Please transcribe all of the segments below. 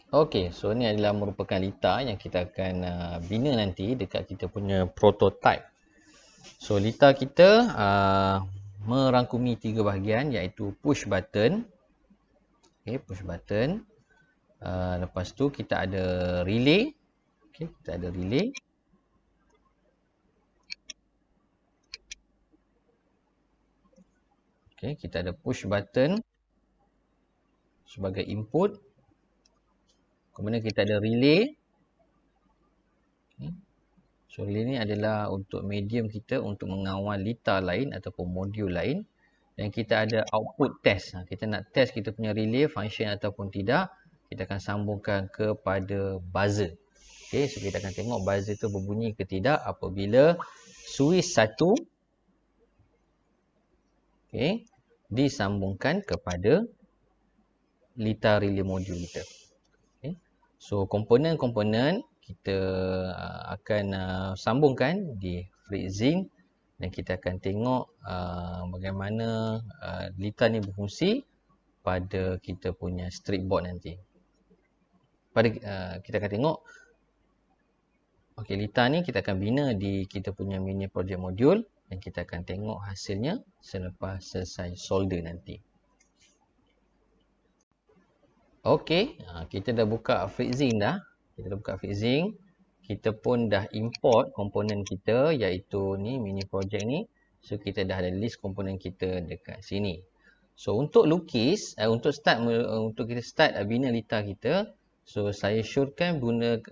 Okey, so ni adalah merupakan litar yang kita akan bina nanti dekat kita punya prototype. So litar kita merangkumi 3 bahagian iaitu push button. Okey, push button. Lepas tu kita ada relay. Okey, kita ada relay. Okey, kita ada push button sebagai input. Kemudian kita ada relay. Okay. So relay ni adalah untuk medium kita untuk mengawal litar lain ataupun modul lain. Dan kita ada output test. Kita nak test kita punya relay function ataupun tidak. Kita akan sambungkan kepada buzzer. Okay, so kita akan tengok buzzer tu berbunyi ke tidak apabila switch 1 disambungkan kepada litar relay modul kita. Okay. So komponen-komponen kita akan sambungkan di FreeZing dan kita akan tengok bagaimana litar ni berfungsi pada kita punya strip board nanti. Kita akan tengok litar ni kita akan bina di kita punya mini project module dan kita akan tengok hasilnya selepas selesai solder nanti. Okey, kita dah buka FreeZing dah. Kita pun dah import komponen kita iaitu ni mini project ni. So kita dah ada list komponen kita dekat sini. So untuk lukis, untuk kita start bina litar kita, so saya syorkan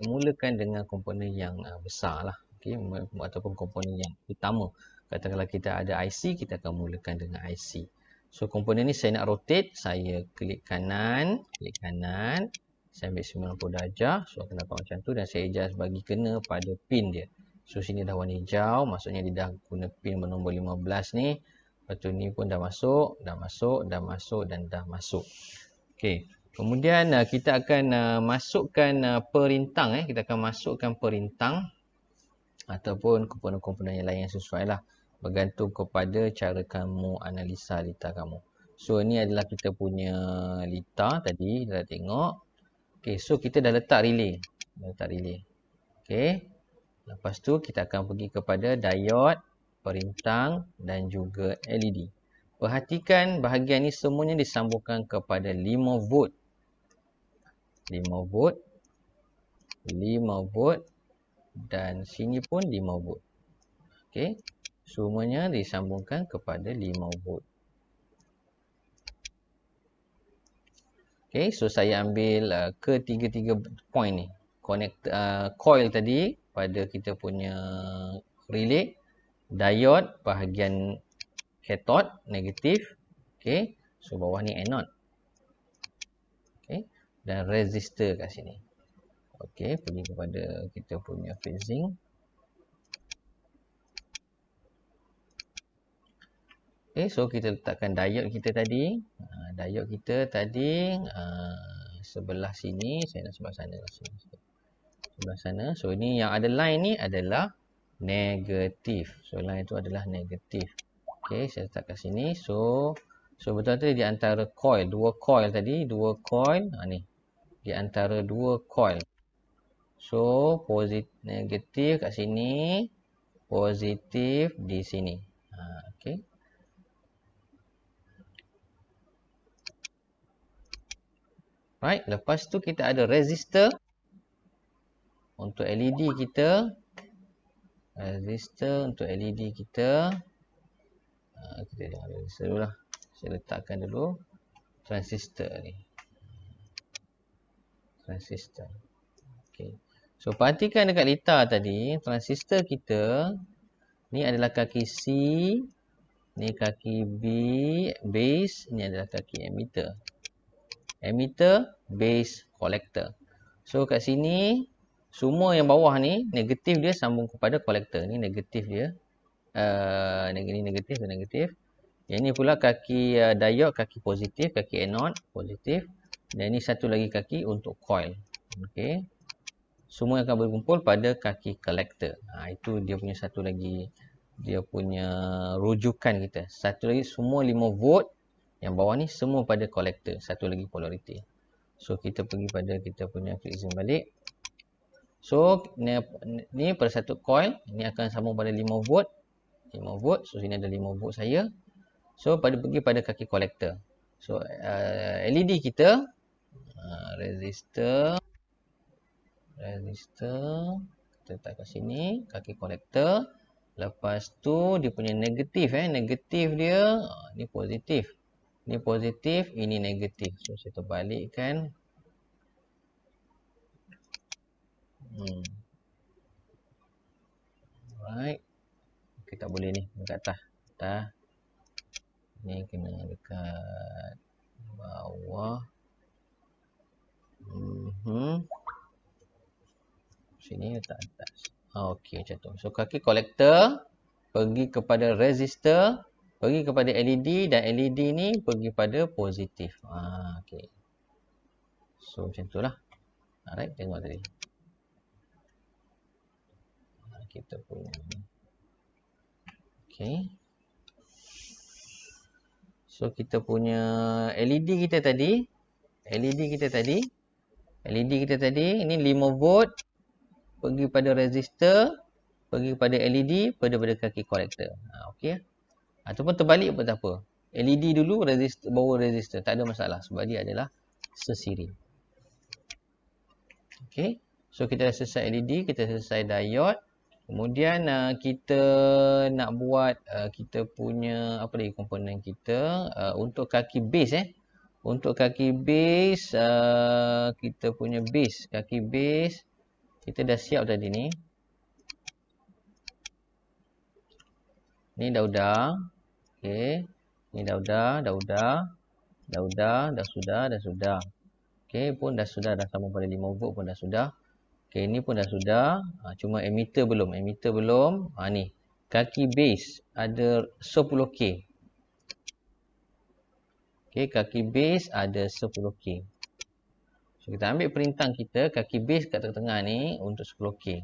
mulakan dengan komponen yang besar lah. Okay, ataupun komponen yang utama. Katakanlah kita ada IC, kita akan mulakan dengan IC. So komponen ni saya nak rotate, saya klik kanan, saya ambil 90 darjah, so akan dapat macam tu dan saya adjust bagi kena pada pin dia. So sini dah warna hijau, maksudnya dia dah guna pin bernombor 15 ni. Lepas tu ni pun dah masuk dan dah masuk. Okey. Kemudian kita akan masukkan perintang kita akan masukkan perintang ataupun komponen-komponen yang lain yang sesuai lah. Bergantung kepada cara kamu analisa litar kamu. So ni adalah kita punya litar tadi, kita dah tengok. Okey, so kita dah letak relay. Okey. Lepas tu kita akan pergi kepada diode, perintang dan juga LED. Perhatikan bahagian ni semuanya disambungkan kepada 5 volt. 5 volt dan sini pun 5 volt. Okey. Semuanya disambungkan kepada 5 volt. Okey, so saya ambil ketiga-tiga point ni. Connect coil tadi pada kita punya relay, diode bahagian cathode negatif. Okey, so bawah ni anode. Okey, dan resistor kat sini. Okey, pergi kepada kita punya phasing. Okay, so kita letakkan diode kita tadi. Diode kita tadi sebelah sini. Saya nak sebelah sana. Sebelah sana. So ini yang ada line ni adalah negatif. So line itu adalah negatif. Okay, saya letak kat sini. So betul-betul di antara coil. Dua coil tadi. Ni. Di antara dua coil. So negatif kat sini. Positif di sini. Okay. Right, lepas tu kita ada resistor untuk LED kita. Resistor untuk LED kita. Kita tengok resistor dulu lah. Saya letakkan dulu transistor ni. Transistor. Okay. So perhatikan dekat litar tadi, transistor kita ni adalah kaki C, ni kaki B, base, ni adalah kaki emitter. Emitter, base, collector. So kat sini semua yang bawah ni negatif dia sambung kepada collector. Ni negatif dia. Ini negatif dan negatif. Yang ni pula kaki diode, kaki positif, kaki anode positif. Dan ini satu lagi kaki untuk coil. Okey. Semua akan berkumpul pada kaki collector. Itu dia punya satu lagi, dia punya rujukan kita. Satu lagi semua 5 volt. Yang bawah ni semua pada collector. Satu lagi polarity. So kita pergi pada kita punya klik zoom balik. So ni pada satu coil, ni akan sambung pada 5 volt. 5 volt. So sini ada 5 volt saya. So pergi pada kaki kolektor. So LED kita resistor kita letak kat sini kaki kolektor. Lepas tu dia punya negatif negatif dia ni positif. Ni positif, ini negatif. So saya terbalikkan. Alright. Kita boleh ni dekat atas. Ni kena dekat bawah. Sini letak atas. Okey, macam tu. So kaki kolektor pergi kepada resistor, pergi kepada LED dan LED ni pergi pada positif. Okey. So macam itulah. Alright, tengok tadi. Kita punya. Okey. So kita punya LED kita tadi ini 5 volt pergi pada resistor, pergi pada LED, pada kaki kolektor. Okey. Ataupun terbalik pun tak apa. LED dulu, resistor, baru resistor. Tak ada masalah sebab dia adalah sesiri. Okey. So kita dah selesai LED, kita selesai diode. Kemudian kita nak buat kita punya apa lagi komponen kita untuk kaki base Untuk kaki base kita punya base, kaki base kita dah siap tadi ni. Ni dah sudah. Okey. Ni dah sudah. Okey, pun dah sudah, dah sambung pada 5 volt pun dah sudah. Okey, ni pun dah sudah. Cuma emitter belum. Ni. Kaki base ada 10K. Okey, kaki base ada 10K. So kita ambil perintah kita, kaki base kat tengah-tengah ni untuk 10K.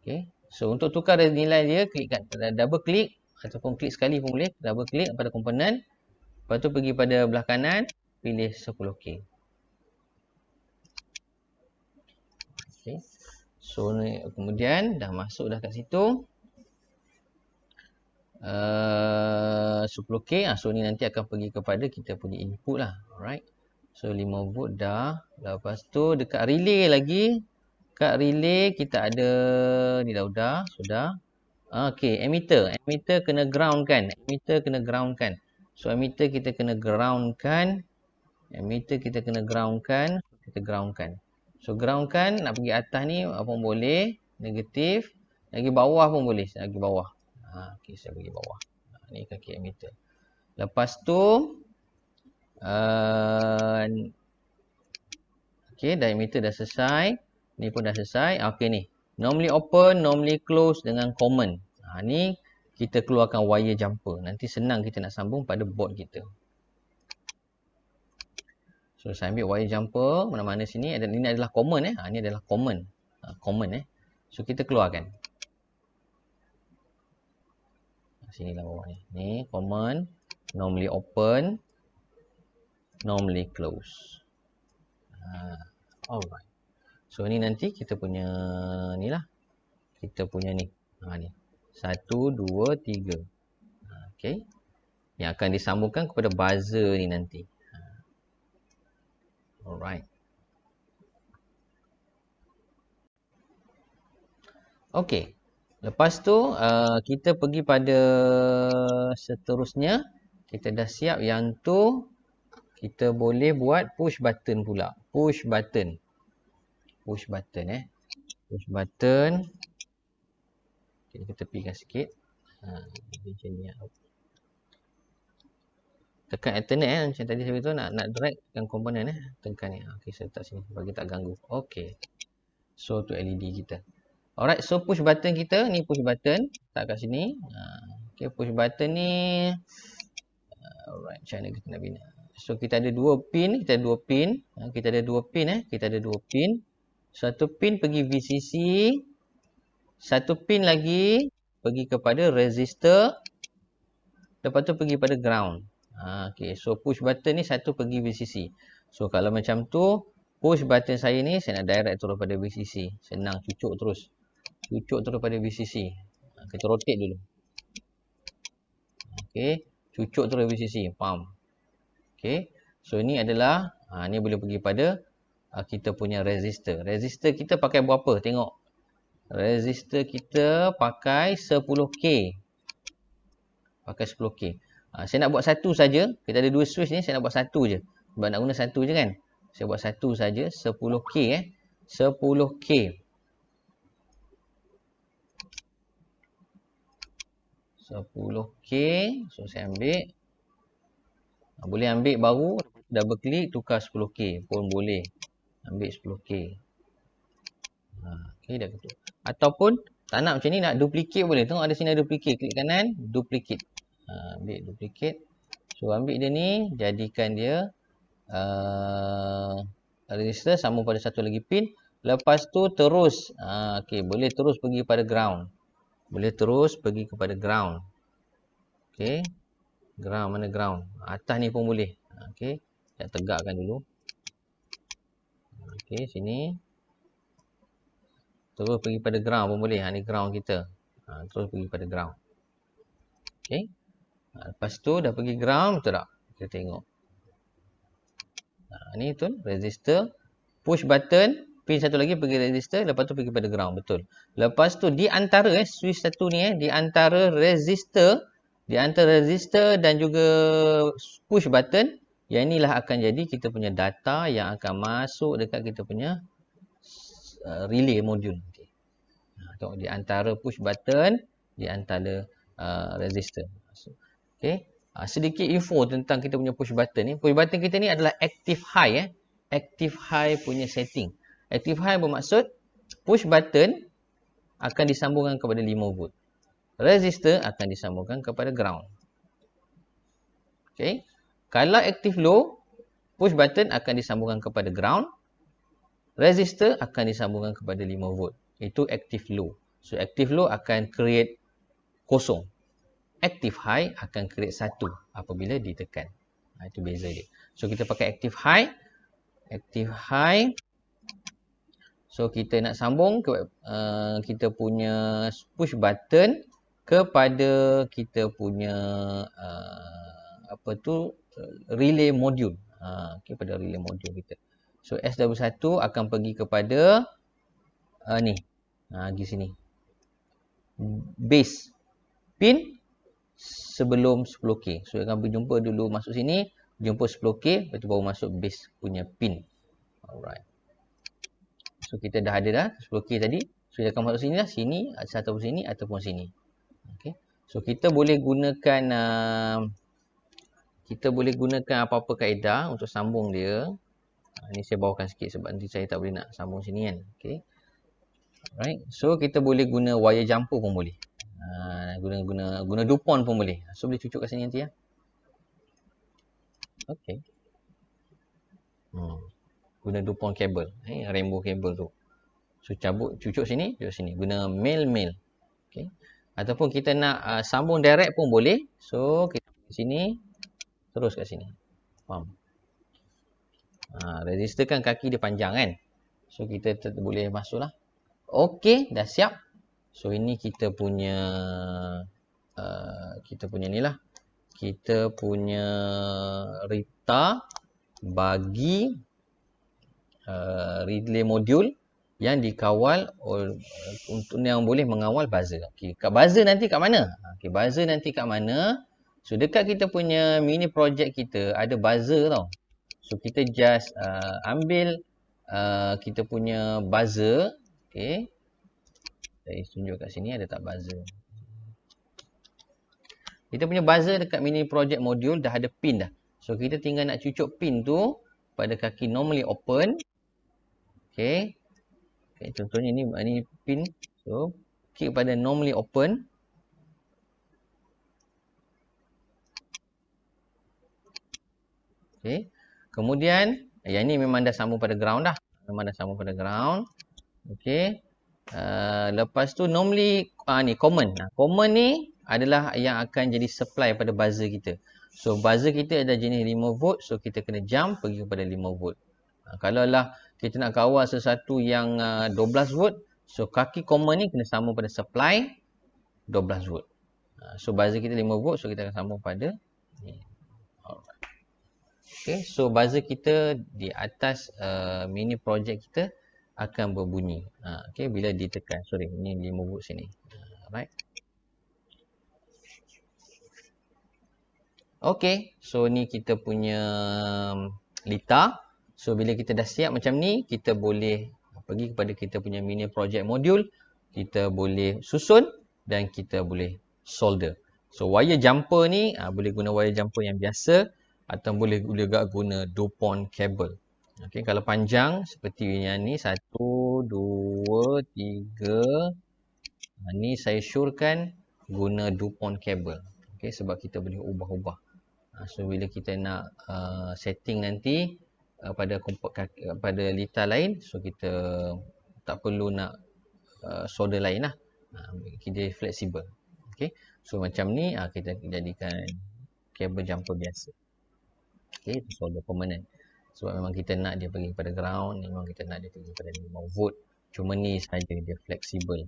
Okey. So untuk tukar nilai dia, klik kat double klik ataupun klik sekali pun boleh. Double klik pada komponen. Lepas tu pergi pada belah kanan, pilih 10K. Okay. So kemudian dah masuk dah kat situ 10K. So ni nanti akan pergi kepada kita punya input lah. Alright. So 5 volt dah. Lepas tu dekat relay lagi. Kat relay kita ada ni dah sudah. Okay, emitter kena ground kan. So emitter kita kena ground kan. Kita ground kan. So ground kan, nak pergi atas ni pun boleh, negatif, lagi bawah pun boleh, lagi bawah. Okey, saya pergi bawah. Ni kaki emitter. Lepas tu okey, dah emitter dah selesai. Ni pun dah selesai. Okey ni. Normally open, normally close dengan common. Ni kita keluarkan wire jumper. Nanti senang kita nak sambung pada board kita. So saya ambil wire jumper mana-mana sini. Ini adalah common Ini adalah common. So kita keluarkan. Sinilah bawah ni. Ni common, normally open, normally close. Alright. So ni nanti kita punya ni lah. Kita punya ni. Ni. 1, 2, 3. Okey. Yang akan disambungkan kepada buzzer ni nanti. Alright. Okey. Lepas tu kita pergi pada seterusnya. Kita dah siap yang tu. Kita boleh buat push button pula. Push button. Push button. Okay, kita tepikan sikit. Macam ni. Tekan alternate macam tadi saya beritahu nak drag tekan komponen tekan ni. Okey, saya letak sini bagi tak ganggu. Okey. So tu LED kita. Alright, so push button kita ni push button letak kat sini. Okey, push button ni alright, macam mana kita nak bina. So kita ada dua pin, kita ada dua pin. Satu pin pergi VCC, satu pin lagi pergi kepada resistor. Lepas tu pergi pada ground. Okay, so push button ni satu pergi VCC. So kalau macam tu, push button saya ni saya nak direct terus pada VCC. Senang, cucuk terus. Cucuk terus pada VCC. Kita rotate dulu. Okey, cucuk terus VCC. Faham? Okey. So ini adalah ni boleh pergi pada kita punya resistor. Resistor kita pakai berapa? Tengok. Resistor kita pakai 10K. Pakai 10K. Saya nak buat satu saja. Kita ada 2 switch ni, saya nak buat satu je. Sebab nak guna satu je kan. Saya buat satu saja, 10K 10K. So saya ambil. Boleh ambil baru, double klik, tukar 10K pun boleh. Ambil 10K. Okay, dah ketuk. Ataupun tak nak macam ni, nak duplicate boleh. Tengok ada sini ada duplicate. Klik kanan, duplicate. Ambil duplicate. So ambil dia ni, jadikan dia resistor, sambung pada satu lagi pin. Lepas tu terus, okay, boleh terus pergi pada ground. Boleh terus pergi kepada ground. Okay. Ground, mana ground? Atas ni pun boleh. Okay. Saya tegakkan dulu. Okay, sini. Terus pergi pada ground pun boleh. Ni ground kita. Terus pergi pada ground. Okay. Lepas tu dah pergi ground, betul tak? Kita tengok. Ni tu resistor. Push button. Pin satu lagi pergi resistor. Lepas tu pergi pada ground. Betul. Lepas tu di antara switch satu ni di antara resistor. Di antara resistor dan juga push button. Yang inilah akan jadi kita punya data yang akan masuk dekat kita punya relay module. Okay. Tengok di antara push button, di antara resistor. Okay. Sedikit info tentang kita punya push button ni. Push button kita ni adalah active high. Active high punya setting. Active high bermaksud push button akan disambungkan kepada 5 volt. Resistor akan disambungkan kepada ground. Okay. Kalau active low, push button akan disambungkan kepada ground. Resistor akan disambungkan kepada 5 volt. Itu active low. So active low akan create kosong. Active high akan create 1 apabila ditekan. Itu beza dia. So kita pakai active high. Active high. So kita nak sambung ke kita punya push button kepada kita punya relay module. Kepada relay module kita. So SW1 akan pergi kepada ni. Di sini. Base pin sebelum 10K. So akan berjumpa dulu masuk sini, jumpa 10K, lepas tu baru masuk base punya pin. Alright. So kita dah ada 10K tadi. So dia akan masuk sini lah, sini ataupun sini ataupun sini. Okay. So kita boleh gunakan apa-apa kaedah untuk sambung dia. Ni saya bawakan sikit sebab nanti saya tak boleh nak sambung sini kan. Okay. Alright. So kita boleh guna wire jumper pun boleh. Guna DuPont pun boleh. So boleh cucuk kat sini nanti ya. Okay. Guna DuPont cable. Rainbow cable tu. So cucuk sini, cucuk sini. Guna male. Okay. Ataupun kita nak sambung direct pun boleh. So kita sini, terus kat sini. Faham? Resistor kan kaki dia panjang kan. So kita boleh masuk lah. Okey, dah siap. So ini kita punya ni lah. Kita punya Rita bagi relay module yang dikawal untuk yang boleh mengawal buzzer. Okey, kat buzzer nanti kat mana? Okey, buzzer nanti kat mana? So dekat kita punya mini project kita ada buzzer tau. So kita just ambil kita punya buzzer. Okey. Saya tunjuk kat sini ada tak buzzer. Kita punya buzzer dekat mini project module dah ada pin dah. So kita tinggal nak cucuk pin tu pada kaki normally open. Okey. Okay, contohnya ni pin. So klik pada normally open. Okey. Kemudian yang ni memang dah sambung pada ground dah. Memang dah sambung pada ground. Okey. Lepas tu normally ni common. Common ni adalah yang akan jadi supply pada buzzer kita. So buzzer kita ada jenis 5 volt, so kita kena jump pergi kepada 5 volt. Kalau lah kita nak kawal sesuatu yang 12 volt, so kaki common ni kena sambung pada supply 12 volt. So buzzer kita 5 volt, so kita akan sambung pada ni. Alright. Okay, so buzzer kita di atas mini project kita akan berbunyi. Okay, bila ditekan. Sorry, ni 5 volt sini. Alright. Okay, so ni kita punya litar. So bila kita dah siap macam ni, kita boleh pergi kepada kita punya mini project module. Kita boleh susun dan kita boleh solder. So wire jumper ni boleh guna wire jumper yang biasa atau boleh juga guna DuPont cable. Okay, kalau panjang seperti yang ni 1, 2, 3. Ni saya syorkan guna DuPont cable. Okay, sebab kita boleh ubah-ubah. So bila kita nak setting nanti pada litar lain, so kita tak perlu nak solder lain lah. Kita fleksibel. Okay, so macam ni kita jadikan kabel jumper biasa. Okay, itu solder permanent. Sebab memang kita nak dia pergi kepada ground, memang kita nak dia pergi kepada 5 volt. Cuma ni saja dia fleksibel.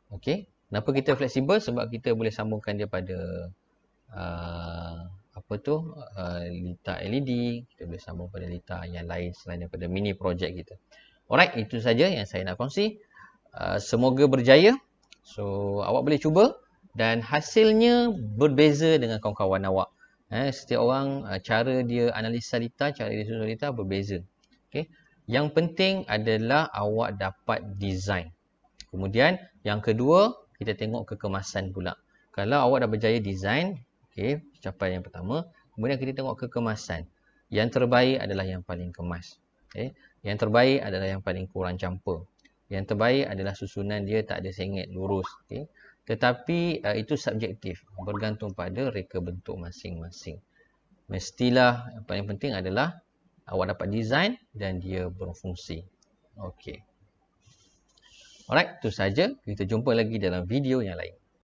Okay, kenapa kita fleksibel? Sebab kita boleh sambungkan dia pada litar LED, kita boleh sambung pada litar yang lain selain daripada mini project kita. Alright, itu saja yang saya nak kongsi. Semoga berjaya. So awak boleh cuba dan hasilnya berbeza dengan kawan-kawan awak. Setiap orang cara dia analisa litar, cara dia susun litar berbeza. Okay. Yang penting adalah awak dapat design. Kemudian yang kedua, kita tengok kekemasan pula. Kalau awak dah berjaya design, okay, pencapaian yang pertama. Kemudian kita tengok kekemasan. Yang terbaik adalah yang paling kemas. Okay. Yang terbaik adalah yang paling kurang campur. Yang terbaik adalah susunan dia tak ada sengit, lurus. Okay. Tetapi itu subjektif. Bergantung pada reka bentuk masing-masing. Mestilah yang paling penting adalah awak dapat design dan dia berfungsi. Okey. Alright, itu saja. Kita jumpa lagi dalam video yang lain.